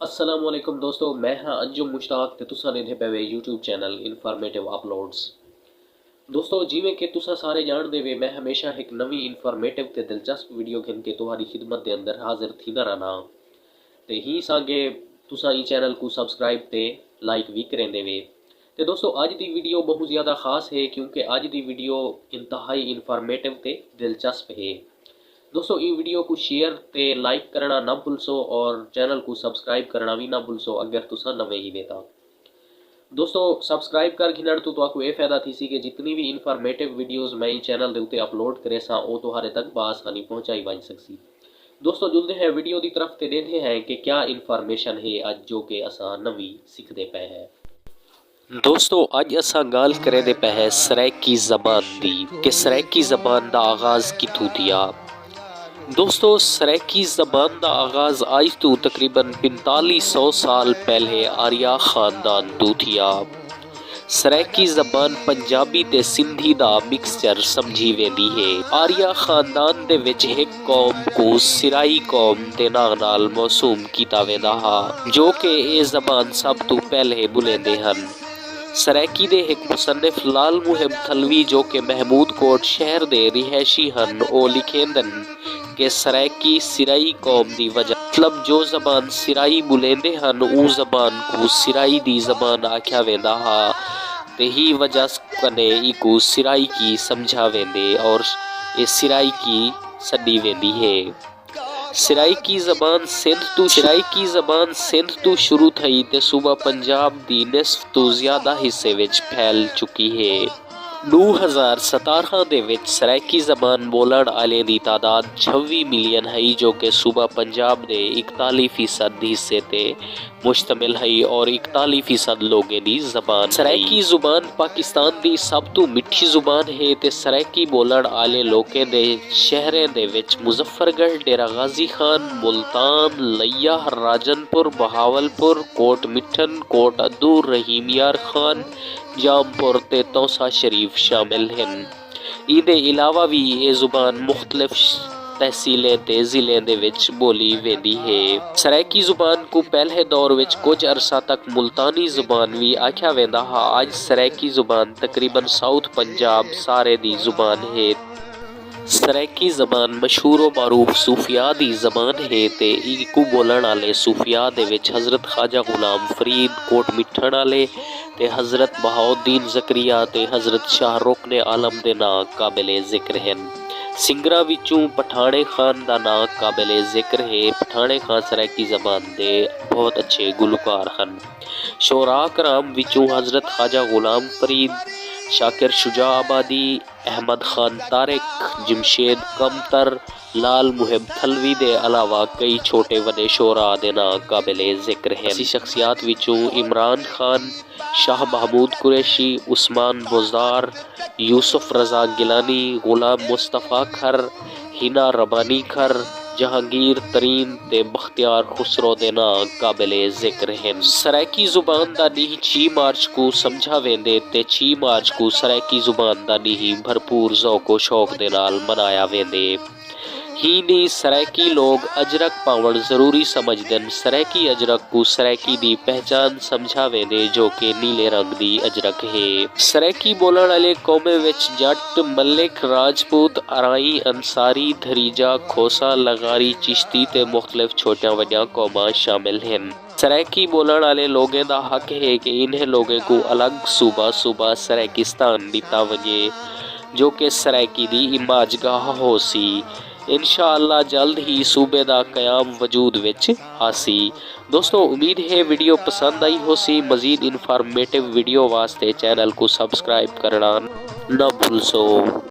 السلام علیکم دوستو، میں ہاں انجم مشتاق تے تساں نے پے یوٹیوب چینل انفارمیٹیو اپلوڈز۔ دوستو جیویں کہ تساں سارے جان دے وے، میں ہمیشہ ایک نوی انفارمیٹیو تے دلچسپ ویڈیو گھن کے تمہاری خدمت دے اندر حاضر تھیندا رہنا تے ہی سانگے تساں ای چینل کو سبسکرائب تے لائک بھی کریں دے وے۔ تے دوستو اج دی ویڈیو بہت زیادہ خاص ہے کیونکہ اج دی ویڈیو انتہائی انفارمیٹیو تے دلچسپ ہے۔ دوستو یہ ویڈیو کو شیئر تے لائک کرنا نہ بھولسو اور چینل کو سبسکرائب کرنا بھی نہ بھولسو اگر تساں نویں ہی وے تاں۔ دوستو سبسکرائب کر گھنڑ تو آپ کو یہ فائدہ تھی سی کہ جتنی بھی انفارمیٹیو ویڈیوز میں چینل دے اوتے اپلوڈ کرے ساں وہ تہاڈے تک بآسانی پہنچائی ون سکسی۔ دوستو جلدے ہیں ویڈیو دی طرف تے دیکھتے ہیں کہ کیا انفارمیشن ہے اج جو کہ اساں نویں سیکھدے پے ہیں۔ دوستو اج اساں گال کرے دے پے ہیں سرائیکی زبان دی کہ سرائیکی زبان دا آغاز کتھوں تھیا۔ دوستو سرائیکی زبان دا آغاز آج تو تقریباً 4500 سال پہلے آریہ خاندان تو تھیا۔ سرائیکی زبان پنجابی تے سندھی دا مکسچر سمجھی ویندی ہے۔ آریہ خاندان دے وچ ایک قوم کو سرائی قوم دے نام نال موسوم کیتا ویندا ہا جو کہ اے زبان سب تو پہلے بولیندے ہن۔ سرائیکی دے ایک مصنف لال محب تھلوی جو کہ محمود کوٹ شہر دے رہائشی ہن او لکھیندن کہ سرائیکی سرائی قوم دی وجہ مطلب جو زبان سرائی بولیندے ہن او زبان کو سرائی دی زبان آکھیا ویندا ہا تے ہی وجہ کنے ای کو سرائی کی سمجھا ویندے اور اے سرائی کی سڈی ویندی ہے۔ سرائیکی زبان سندھ تو شروع تھئی تے صوبہ پنجاب دی نصف تو زیادہ حصے وچ پھیل چکی ہے۔ 2017 دے وچ سرائیکی زبان بولن والے دی تعداد 26 ملین ہے جو کہ صوبہ پنجاب دے 41% حصے تے مشتمل ہے اور 41% لوگیں دی زبان۔ سرائیکی زبان پاکستان دی سب تو مٹھی زبان ہے تے سرائیکی بولن والے لوکیں دے شہریں دے وچ مظفر گڑھ، ڈیرہ غازی خان، ملتان، لیا، راجن پور، بہاولپور، کوٹ مٹھن، کوٹ ادو، رحیم یار خان، جام پور تے توسا شریف شامل ہیں۔ ای دے علاوہ بھی یہ زبان مختلف تحصیلیں تے ضلعیں دے وچ بولی ویندی ہے۔ سرائیکی زبان کو پہلے دور وچ کچھ عرصہ تک ملتانی زبان بھی آکھیا ویندا ہا۔ آج سرائیکی زبان تقریباً ساؤتھ پنجاب سارے دی زبان ہے۔ سرائیکی زبان مشہور و معروف صوفیاء دی زبان ہے تے ای کو بولن والے صوفیاء دے وچ حضرت خواجہ غلام فرید کوٹ مٹھن والے تے حضرت بہاؤالدین زکریا تے حضرت شاہ رکن عالم دے نام قابل ذکر ہیں۔ سنگراں وچوں پٹھانے خان دا نام قابل ذکر ہے۔ پٹھانے خان سرائیکی زبان دے بہت اچھے گلوکار ہیں۔ شعراء کرام وچوں حضرت خواجہ غلام فرید، شاکر شجاع آبادی، احمد خان طارق، جمشید کمتر، لال محب تھلوی دے علاوہ کئی چھوٹے وڈے شعراء دے نام قابل ذکر ہیں۔ ایسی شخصیات وچوں عمران خان، شاہ محمود قریشی، عثمان بزدار، یوسف رضا گیلانی، غلام مصطفیٰ کھر، ہینا ربانی کھر، جہانگیر ترین تے بختیار خسرو دے نام قابل ذکر ہیں۔ سرائیکی زبان دا نی 6 مارچ کو سمجھا ویندے تے 6 مارچ کو سرائیکی زبان دا نی بھرپور ذوق و شوق دے نال منایا ویندے۔ ہی نہیں سرائیکی لوگ اجرک پاون ضروری سمجھدن۔ سرائیکی اجرک کو سرائیکی دی پہچان سمجھا ویندے جو کہ نیلے رنگ دی اجرک ہے۔ سرائیکی بولن والے قومیں وچ جٹ، ملک، راجپوت، ارائی، انصاری، دھریجا، کھوسا، لغاری، چشتی تے مختلف چھوٹیاں وڈیاں قوماں شامل ہیں۔ سرائیکی بولن والے لوگیں دا حق ہے کہ انہیں لوگیں کو الگ صوبہ سرائیکستان دیتا ونجے جو کہ سرائیکی دی اماج گاہ ہو سی۔ انشاءاللہ جلد ہی صوبے دا قیام وجود وچ آسی۔ دوستو امید ہے ویڈیو پسند آئی ہو سی۔ مزید انفارمیٹیو ویڈیو واسطے چینل کو سبسکرائب کرنا نہ بھولسو۔